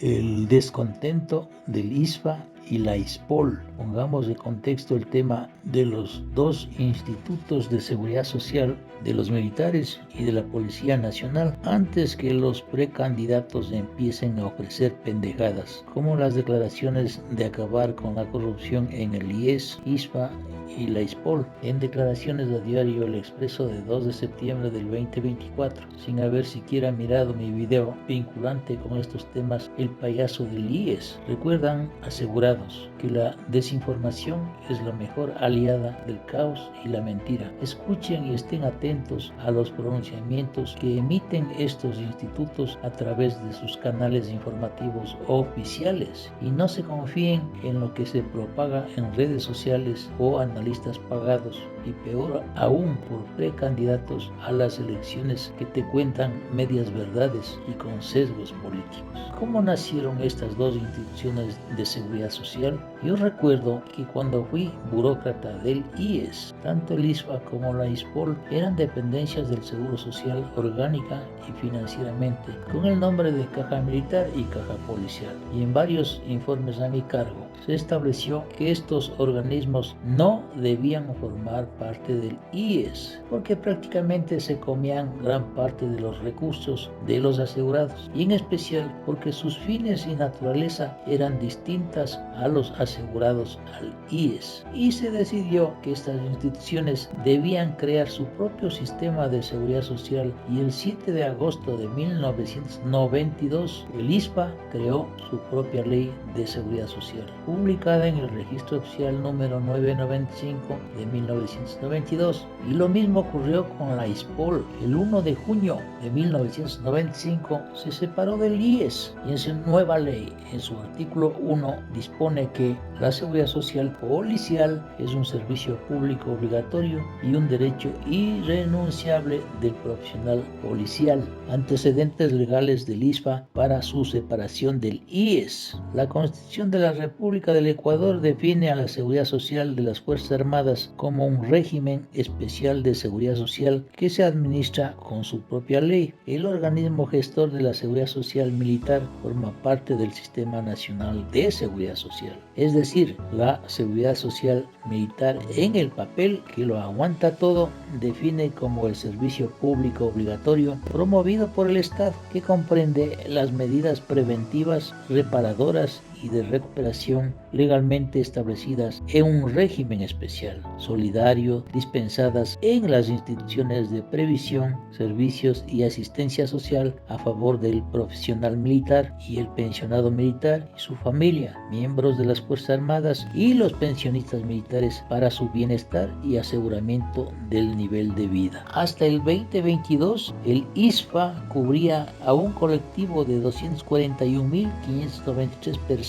el descontento del ISFA y la ISPOL. Pongamos de contexto el tema de los dos institutos de seguridad social de los militares y de la Policía Nacional antes que los precandidatos empiecen a ofrecer pendejadas, como las declaraciones de acabar con la corrupción en el IES, ISFA y la ISPOL, en declaraciones a diario El Expreso de 2 de septiembre del 2024, sin haber siquiera mirado mi video vinculante con estos temas. El payaso del IES recuerdan asegurados que la desinformación es la mejor aliada del caos y la mentira. Escuchen y estén atentos a los pronunciamientos que emiten estos institutos a través de sus canales informativos oficiales y no se confíen en lo que se propaga en redes sociales o analistas pagados, y peor aún por precandidatos a las elecciones que te cuentan medias verdades y con sesgos políticos. ¿Cómo nacieron estas dos instituciones de seguridad social? Yo recuerdo que cuando fui burócrata del IES, tanto el ISFA como la ISPOL eran dependencias del Seguro Social orgánica y financieramente, con el nombre de Caja Militar y Caja Policial, y en varios informes a mi cargo se estableció que estos organismos no debían formar parte del IES, porque prácticamente se comían gran parte de los recursos de los asegurados, y en especial porque sus fines y naturaleza eran distintas a los asegurados al IES, y se decidió que estas instituciones debían crear su propio sistema de seguridad social, y el 7 de agosto de 1992 el ISPA creó su propia ley de seguridad social, publicada en el registro oficial número 995 de 1992, y lo mismo ocurrió con la ISPOL. El 1 de junio de 1995 se separó del IES y en su nueva ley, en su artículo 1, dispone que la seguridad social policial es un servicio público obligatorio y un derecho irrenunciable del profesional policial. Antecedentes legales del ISFA para su separación del IES. La Constitución de la República del Ecuador define a la seguridad social de las Fuerzas Armadas como un régimen especial de seguridad social que se administra con su propia ley. El organismo gestor de la seguridad social militar forma parte del Sistema Nacional de Seguridad Social, es decir, la seguridad social militar en el papel, que lo aguanta todo, define como el servicio público obligatorio promovido por el Estado, que comprende las medidas preventivas, reparadoras y de recuperación legalmente establecidas en un régimen especial, solidario, dispensadas en las instituciones de previsión, servicios y asistencia social a favor del profesional militar y el pensionado militar y su familia, miembros de las Fuerzas Armadas y los pensionistas militares, para su bienestar y aseguramiento del nivel de vida. Hasta el 2022, el ISFA cubría a un colectivo de 241.593 personas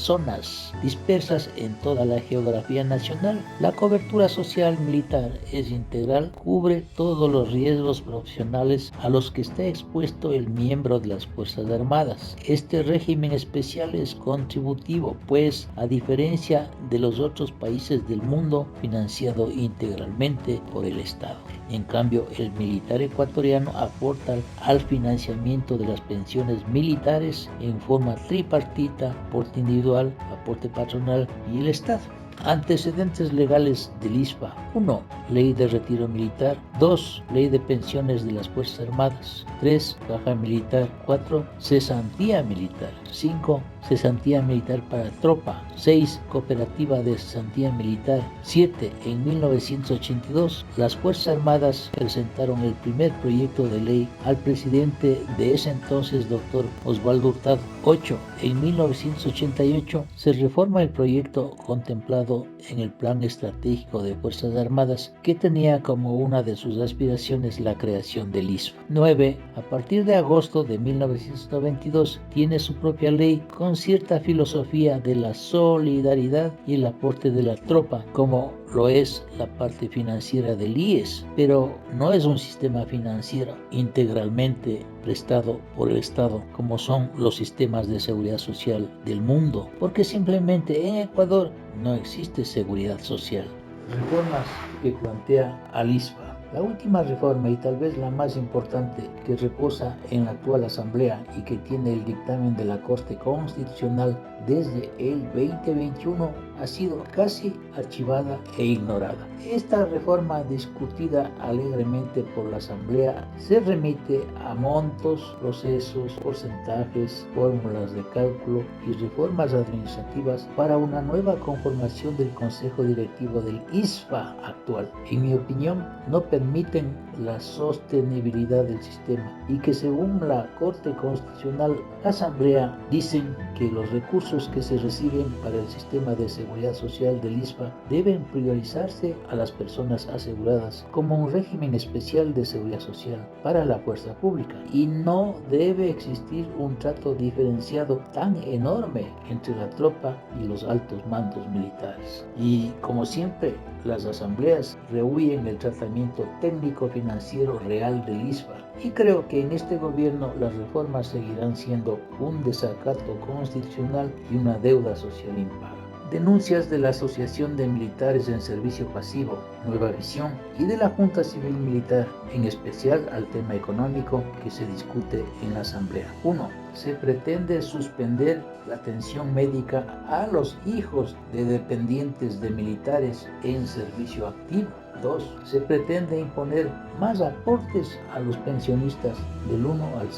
dispersas en toda la geografía nacional. La cobertura social militar es integral, cubre todos los riesgos profesionales a los que está expuesto el miembro de las Fuerzas Armadas. Este régimen especial es contributivo, pues, a diferencia de los otros países del mundo, financiado integralmente por el Estado. En cambio, el militar ecuatoriano aporta al financiamiento de las pensiones militares en forma tripartita: aporte individual, aporte patronal y el Estado. Antecedentes legales del ISFA: 1. Ley de retiro militar. 2. Ley de pensiones de las Fuerzas Armadas. 3. Caja militar. 4. Cesantía militar. 5. Cesantía militar para tropa. 6. Cooperativa de cesantía militar. 7. En 1982, las Fuerzas Armadas presentaron el primer proyecto de ley al presidente de ese entonces, doctor Osvaldo Hurtado. 8. En 1988 se reforma el proyecto contemplado en el Plan Estratégico de Fuerzas Armadas, que tenía como una de sus aspiraciones la creación del ISFA. 9. A partir de agosto de 1992 tiene su propia ley con cierta filosofía de la solidaridad y el aporte de la tropa, como lo es la parte financiera del IES, pero no es un sistema financiero integralmente prestado por el Estado como son los sistemas de seguridad social del mundo, porque simplemente en Ecuador no existe seguridad social. Reformas que plantea al ISFA. La última reforma y tal vez la más importante que reposa en la actual Asamblea y que tiene el dictamen de la Corte Constitucional desde el 2021 ha sido casi archivada e ignorada. Esta reforma discutida alegremente por la Asamblea se remite a montos, procesos, porcentajes, fórmulas de cálculo y reformas administrativas para una nueva conformación del Consejo Directivo del ISFA actual. En mi opinión, no permiten la sostenibilidad del sistema y que según la Corte Constitucional, la Asamblea dicen que los recursos que se reciben para el sistema de seguridad social del ISFA deben priorizarse a las personas aseguradas como un régimen especial de seguridad social para la fuerza pública y no debe existir un trato diferenciado tan enorme entre la tropa y los altos mandos militares. Y como siempre, las asambleas rehuyen el tratamiento técnico-financiero real del ISFA y creo que en este gobierno las reformas seguirán siendo un desacato constitucional y una deuda social impaga. Denuncias de la Asociación de Militares en Servicio Pasivo, Nueva Visión, y de la Junta Civil Militar, en especial al tema económico que se discute en la Asamblea. 1. Se pretende suspender la atención médica a los hijos de dependientes de militares en servicio activo. 2. Se pretende imponer más aportes a los pensionistas del 1 al 5%.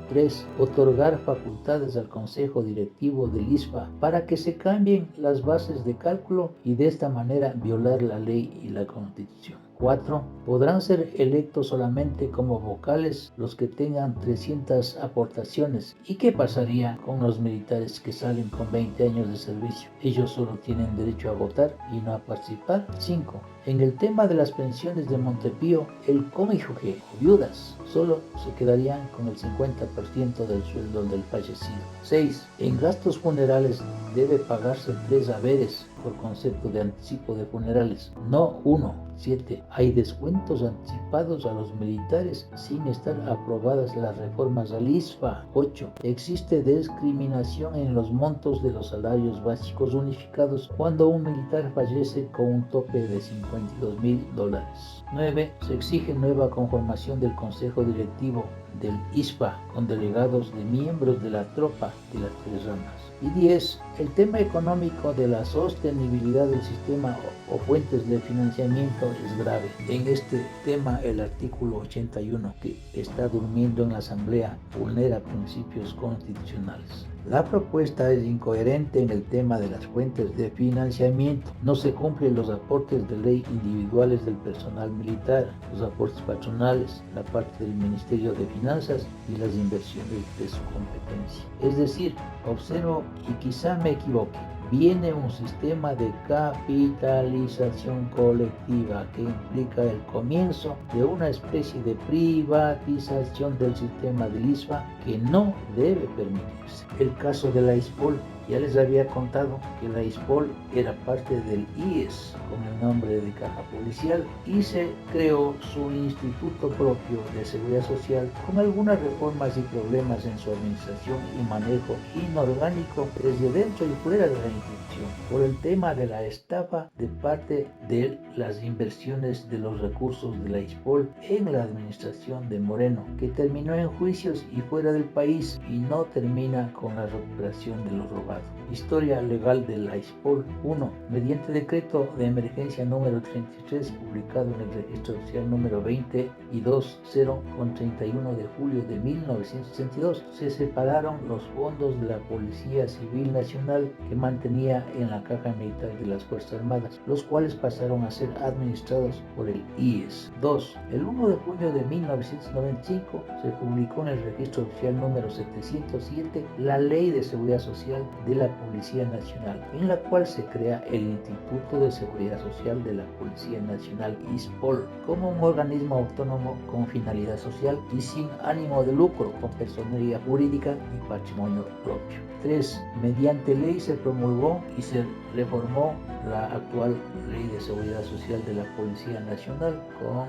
3. Otorgar facultades al Consejo Directivo del ISFA para que se cambien las bases de cálculo y de esta manera violar la ley y la Constitución. 4. Podrán ser electos solamente como vocales los que tengan 300 aportaciones. ¿Y qué pasaría con los militares que salen con 20 años de servicio? Ellos solo tienen derecho a votar y no a participar. 5. En el tema de las pensiones de Montepío, el cónyuge o viudas solo se quedarían con el 50% del sueldo del fallecido. 6. En gastos funerales debe pagarse 3 haberes por concepto de anticipo de funerales, no 1. 7. Hay descuentos anticipados a los militares sin estar aprobadas las reformas al ISFA. 8. Existe discriminación en los montos de los salarios básicos unificados cuando un militar fallece con un tope de $52,000. 9. Se exige nueva conformación del Consejo Directivo del ISFA con delegados de miembros de la tropa de las 3 ramas. Y 10. El tema económico de la sostenibilidad del sistema o fuentes de financiamiento es grave. En este tema, el artículo 81, que está durmiendo en la Asamblea, vulnera principios constitucionales. La propuesta es incoherente en el tema de las fuentes de financiamiento. No se cumplen los aportes de ley individuales del personal militar, los aportes patronales, la parte del Ministerio de Finanzas y las inversiones de su competencia. Es decir, observo y quizá me equivoque. Viene un sistema de capitalización colectiva que implica el comienzo de una especie de privatización del sistema del ISFA que no debe permitirse. El caso de la ISPOL, ya les había contado que la ISPOL era parte del IES con el nombre de Caja Policial y se creó su instituto propio de seguridad social con algunas reformas y problemas en su administración y manejo inorgánico desde dentro y fuera de la institución por el tema de la estafa de parte de las inversiones de los recursos de la ISPOL en la administración de Moreno, que terminó en juicios y fuera del país y no termina con la recuperación de lo robado. Historia legal de la ISPOL. 1. Mediante decreto de emergencia número 33 publicado en el registro oficial número 20 y 20 con 31 de julio de 1962 se separaron los fondos de la Policía Civil Nacional que mantenía en la Caja Militar de las Fuerzas Armadas, los cuales pasaron a ser administrados por el IES. 2. El 1 de junio de 1995 se publicó en el registro oficial número 707 la Ley de Seguridad Social de la Policía Nacional, en la cual se crea el Instituto de Seguridad Social de la Policía Nacional ISPOL como un organismo autónomo con finalidad social y sin ánimo de lucro, con personería jurídica y patrimonio propio. 3. Mediante ley se promulgó y se reformó la actual Ley de Seguridad Social de la Policía Nacional con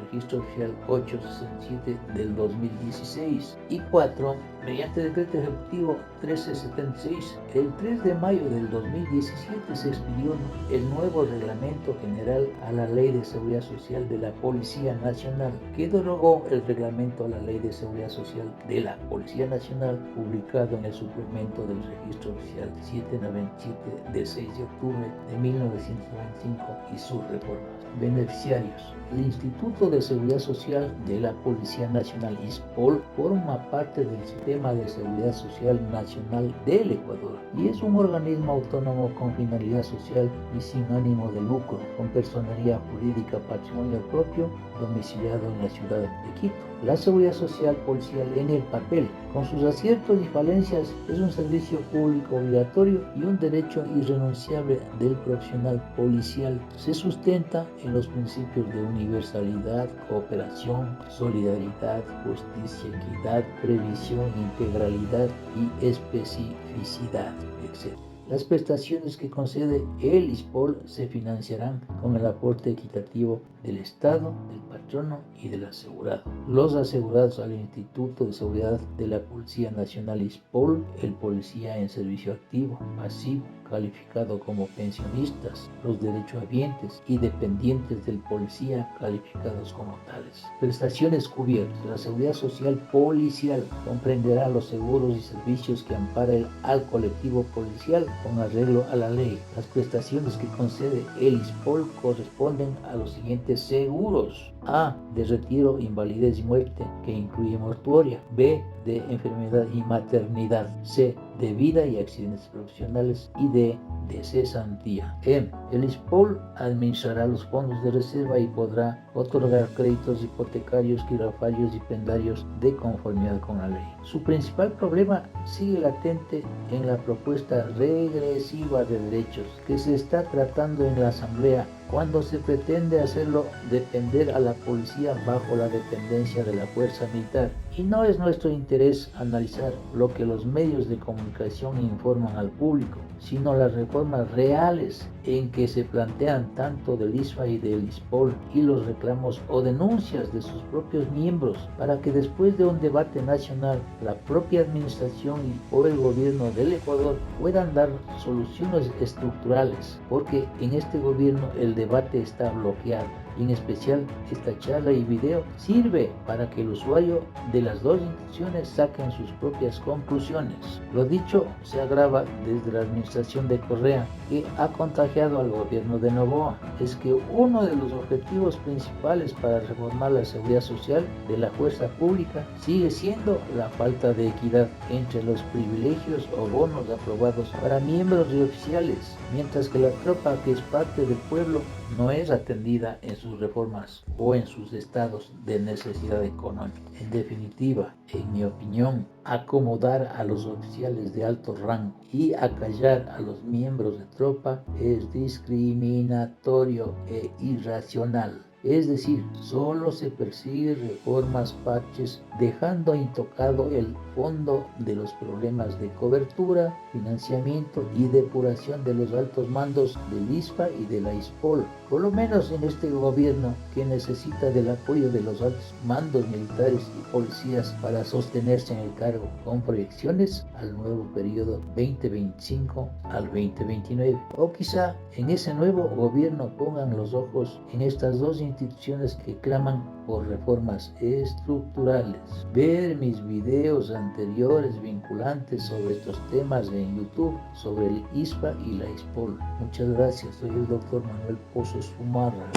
registro oficial 867 del 2016. Y 4. Mediante decreto ejecutivo 1376, el 3 de mayo del 2017 se expidió el nuevo reglamento general a la Ley de Seguridad Social de la Policía Nacional, que derogó el reglamento a la Ley de Seguridad Social de la Policía Nacional, publicado en el suplemento del Registro Oficial 797 del 6 de octubre de 1995 y sus reformas. Beneficiarios. El Instituto de Seguridad Social de la Policía Nacional, ISPOL, forma parte del Sistema de Seguridad Social Nacional del Ecuador y es un organismo autónomo con finalidad social y sin ánimo de lucro, con personería jurídica patrimonio propio, domiciliado en la ciudad de Quito. La seguridad social policial en el papel, con sus aciertos y falencias, es un servicio público obligatorio y un derecho irrenunciable del profesional policial. Se sustenta en los principios de universalidad, cooperación, solidaridad, justicia, equidad, previsión, integralidad y especificidad, etc. Las prestaciones que concede el ISPOL se financiarán con el aporte equitativo del Estado, del patrono y del asegurado. Los asegurados al Instituto de Seguridad de la Policía Nacional ISPOL, el policía en servicio activo, pasivo, calificado como pensionistas, los derechohabientes y dependientes del policía calificados como tales. Prestaciones cubiertas. La seguridad social policial comprenderá los seguros y servicios que amparen al colectivo policial con arreglo a la ley. Las prestaciones que concede el ISPOL corresponden a los siguientes seguros: A. De retiro, invalidez y muerte, que incluye mortuoria. B. De enfermedad y maternidad. C. De vida y accidentes profesionales. Y D. De cesantía. El ISPOL administrará los fondos de reserva y podrá otorgar créditos hipotecarios, quirafarios y pendarios de conformidad con la ley. Su principal problema sigue latente en la propuesta regresiva de derechos que se está tratando en la Asamblea, cuando se pretende hacerlo depender a la policía bajo la dependencia de la fuerza militar. Y no es nuestro interés analizar lo que los medios de comunicación informan al público, sino las reformas reales en que se plantean tanto del ISFA y del ISPOL y los reclamos o denuncias de sus propios miembros, para que después de un debate nacional la propia administración o el gobierno del Ecuador puedan dar soluciones estructurales, porque en este gobierno el debate está bloqueado. Y en especial esta charla y video sirve para que el usuario de las dos instituciones saquen sus propias conclusiones. Lo dicho se agrava desde la administración de Correa, que ha contagiado al gobierno de Noboa. Es que uno de los objetivos principales para reformar la seguridad social de la fuerza pública sigue siendo la falta de equidad entre los privilegios o bonos aprobados para miembros y oficiales, mientras que la tropa, que es parte del pueblo, no es atendida en sus reformas o en sus estados de necesidad económica. En definitiva, en mi opinión, acomodar a los oficiales de alto rango y acallar a los miembros de tropa es discriminatorio e irracional. Es decir, solo se persigue reformas parches, dejando intocado el fondo de los problemas de cobertura, financiamiento y depuración de los altos mandos del ISPA y de la ISPOL. Por lo menos en este gobierno, que necesita del apoyo de los altos mandos militares y policías para sostenerse en el cargo, con proyecciones al nuevo periodo 2025 al 2029. O quizá en ese nuevo gobierno pongan los ojos en estas dos instituciones que claman por reformas estructurales. Ver mis videos anteriores vinculantes sobre estos temas en YouTube, sobre el ISPA y la ISPOL. Muchas gracias, soy el doctor Manuel Pozos Zumarra.